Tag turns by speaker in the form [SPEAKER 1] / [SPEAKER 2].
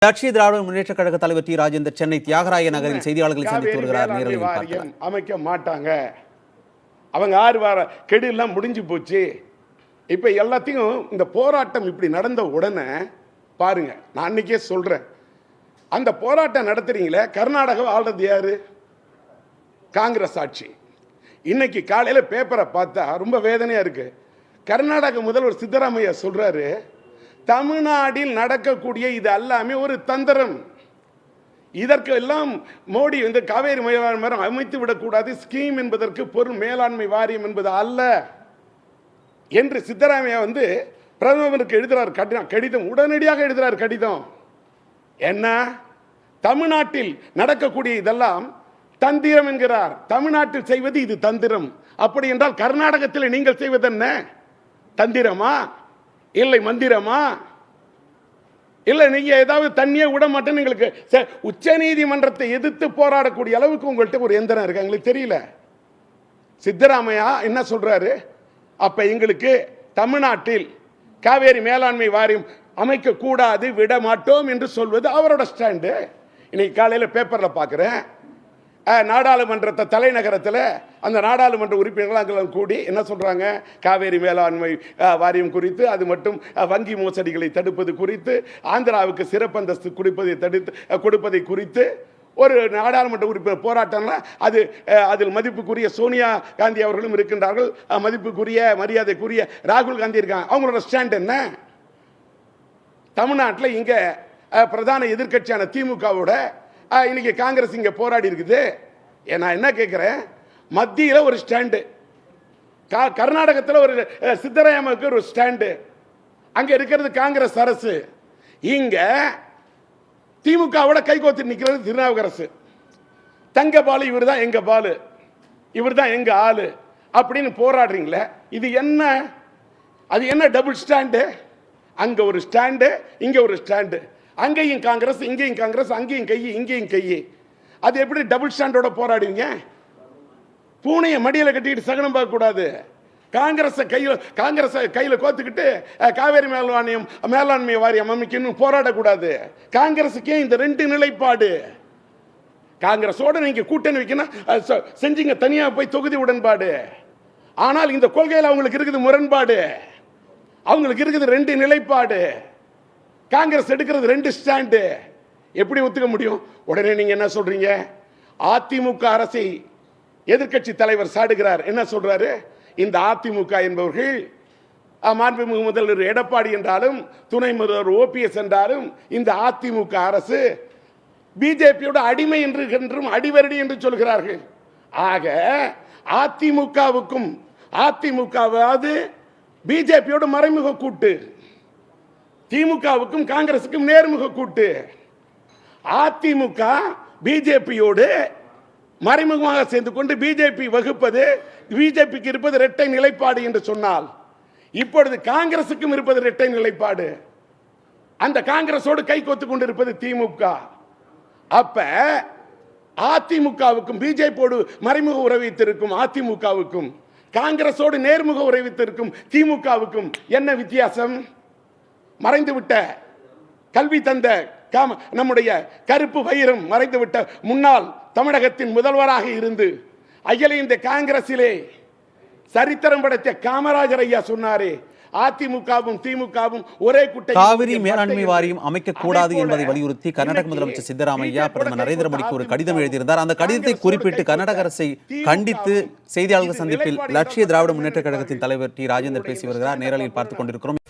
[SPEAKER 1] லட்சிய திராவிட முன்னேற்ற கழக தலைவர் டி ராஜேந்தர் சென்னை தியாகராய நகரில் செய்தியாளர்களை சந்தித்து வருகிறார். நேரலையில்
[SPEAKER 2] அமைக்க மாட்டாங்க, அவங்க 6 வார கெடு எல்லாம் முடிஞ்சு போச்சு. இப்ப எல்லாத்தையும் இந்த போராட்டம் இப்படி நடந்த உடனே பாருங்க, நான் அன்னைக்கே சொல்றேன், அந்த போராட்டம் நடத்துறீங்களே, கர்நாடகாவை ஆள்றது யாரு? காங்கிரஸ் ஆட்சி. இன்னைக்கு காலையில பேப்பரை பார்த்தா ரொம்ப வேதனையா இருக்கு. கர்நாடக முதல்வர் சித்தராமையா சொல்றாரு, தமிழ்நாட்டில் நடக்கக்கூடிய இது எல்லாமே ஒரு தந்திரம், இதற்கு எல்லாம் மோடி வந்து காவேரி மேலாண்மை அமைத்து விடக்கூடாது, ஸ்கீம் என்பதற்கு பொருள் மேலாண்மை வாரியம் என்பது அல்ல என்று சித்தராமையா வந்து பிரதமருக்கு எழுதுறார் கடிதம். உடனடியாக எழுதுறார் கடிதம். என்ன, தமிழ்நாட்டில் நடக்கக்கூடிய இதெல்லாம் தந்திரம் என்கிறார். தமிழ்நாட்டில் செய்வது இது தந்திரம். அப்படி என்றால் கர்நாடகத்தில் நீங்கள் செய்வது என்ன? தந்திரமா இல்லை மந்திரமா? இல்லை நீங்க ஏதாவது தண்ணியே விட மாட்டேன்னு எங்களுக்கு உச்ச நீதிமன்றத்தை எதிர்த்து போராடக்கூடிய அளவுக்கு உங்கள்கிட்ட ஒரு எந்திரம் இருக்கு, எங்களுக்கு தெரியல. சித்தராமையா என்ன சொல்றாரு? அப்ப எங்களுக்கு தமிழ்நாட்டில் காவேரி மேலாண்மை வாரியம் அமைக்க கூடாது, விட மாட்டோம் என்று சொல்வது அவரோட ஸ்டாண்டு. இன்னைக்கு காலையில பேப்பர்ல பாக்குறேன், நாடாளுமன்றத்தை தலைநகரத்தில் அந்த நாடாளுமன்ற உறுப்பினர்கள் கூடி என்ன சொல்றாங்க, காவேரி மேலாண்மை வாரியம் குறித்து, அது மட்டும் வங்கி மோசடிகளை தடுப்பது குறித்து, ஆந்திராவுக்கு சிறப்பு அந்தஸ்து கொடுப்பதை குறித்து ஒரு நாடாளுமன்ற உறுப்பினர் போராட்டம்னா அது அதில் மதிப்புக்குரிய சோனியா காந்தி அவர்களும் இருக்கின்றார்கள், மதிப்புக்குரிய மரியாதைக்குரிய ராகுல் காந்தி இருக்காங்க. அவங்களோட ஸ்டாண்ட் என்ன? தமிழ்நாட்டில் இங்க பிரதான எதிர்கட்சியான திமுகவோட இன்னைக்கு காங்கிரஸ் இங்க போராடி இருக்குது. நான் என்ன கேட்கிறேன், மத்தியில் ஒரு ஸ்டாண்டு, கர்நாடகத்தில் ஒரு சித்தராமையாவுக்கு ஒரு ஸ்டாண்டு, அங்க இருக்கிறது காங்கிரஸ் அரசு, இங்க திமுகவோட கைகோத்து நிற்கிறது திருநாவுக்கரசு. தங்க பாலு இவர் தான் எங்க பாலு, இவர் தான் எங்க ஆளு அப்படின்னு போராடுறீங்களே, இது என்ன? அது என்ன டபுள் ஸ்டாண்டு? அங்க ஒரு ஸ்டாண்டு, இங்க ஒரு ஸ்டாண்டு, அங்கேயும் காங்கிரஸ், இங்கேயும் காங்கிரஸ், அங்கேயும் கை இங்கேயும் கை. அது எப்படி டபுள் ஸ்டாண்டோட போராடுவீங்க? பூனையை மடியில் கட்டிக்கிட்டு சகனம் பார்க்க கூடாது. காங்கிரஸ் கையில கோத்துக்கிட்டு காவேரி மேலாண்மை வாரியம் அமைக்கணும் போராடக்கூடாது. காங்கிரஸுக்கே இந்த 2 நிலைப்பாடு. காங்கிரஸோட நீங்க கூட்டணி வைக்கணும் செஞ்சீங்க, தனியா போய் தொகுதி உடன்பாடு. ஆனால் இந்த கொள்கையில் அவங்களுக்கு இருக்குது முரண்பாடு, அவங்களுக்கு இருக்குது 2 நிலைப்பாடு. காங்கிரஸ் எடுக்கிறது 2 ஸ்டாண்டு. எப்படி ஒத்துக்க முடியும்? உடனே நீங்க என்ன சொல்றீங்க, அதிமுக அரசை எதிர்கட்சி தலைவர் சாடுகிறார். என்ன சொல்றாரு? இந்த அதிமுக என்பவர்கள் மாண்புமிகு முதல்வர் எடப்பாடி என்றாலும் துணை முதல்வர் OPS என்றாலும் இந்த அதிமுக அரசு பிஜேபியோட அடிமை என்றும் அடிவரடி என்று சொல்கிறார்கள். ஆக அதிமுகவாவது பிஜேபியோட மறைமுக கூட்டு, திமுகவுக்கும் காங்கிரசுக்கும் நேர்முக கூட்டு. அதிமுக பிஜேபியோடு மறைமுகமாக சேர்ந்து கொண்டு பிஜேபி வகுப்பது, பிஜேபிக்கு இருப்பது இரட்டை நிலைப்பாடு என்று சொன்னால், இப்பொழுது காங்கிரசுக்கும் இருப்பது இரட்டை நிலைப்பாடு. அந்த காங்கிரஸோடு கை கோத்து கொண்டிருப்பது திமுக. அப்ப அதிமுகவுக்கும் பிஜேபியோடு மறைமுக உறவு வைத்திருக்கும் அதிமுகவுக்கும் காங்கிரஸோடு நேர்முக உறவு வைத்திருக்கும் திமுகவுக்கும் என்ன வித்தியாசம்? மறைந்துவிட்ட கல்வி தந்த நம்முடைய கருப்பு வைரம் மறைந்துவிட்ட முன்னாள் தமிழகத்தின் முதல்வராக இருந்து அகில இந்த காங்கிரசிலே சரித்திரம் படைத்த காமராஜர் ஐயா சொன்னாரே, அதிமுகவும் திமுகவும் ஒரே குட்டை.
[SPEAKER 1] காவிரி மேலாண்மை வாரியம் அமைக்க கூடாது என்பதை வலியுறுத்தி கர்நாடக முதலமைச்சர் சித்தராமையா பிரதமர் நரேந்திர மோடிக்கு ஒரு கடிதம் எழுதியிருந்தார். அந்த கடிதத்தை குறிப்பிட்டு கர்நாடக அரசை கண்டித்து செய்தியாளர்கள் சந்திப்பில் லட்சிய திராவிட முன்னேற்ற கழகத்தின் தலைவர் டி ராஜேந்தர் பேசி வருகிறார். நேரலையில் பார்த்துக் கொண்டிருக்கிறோம்.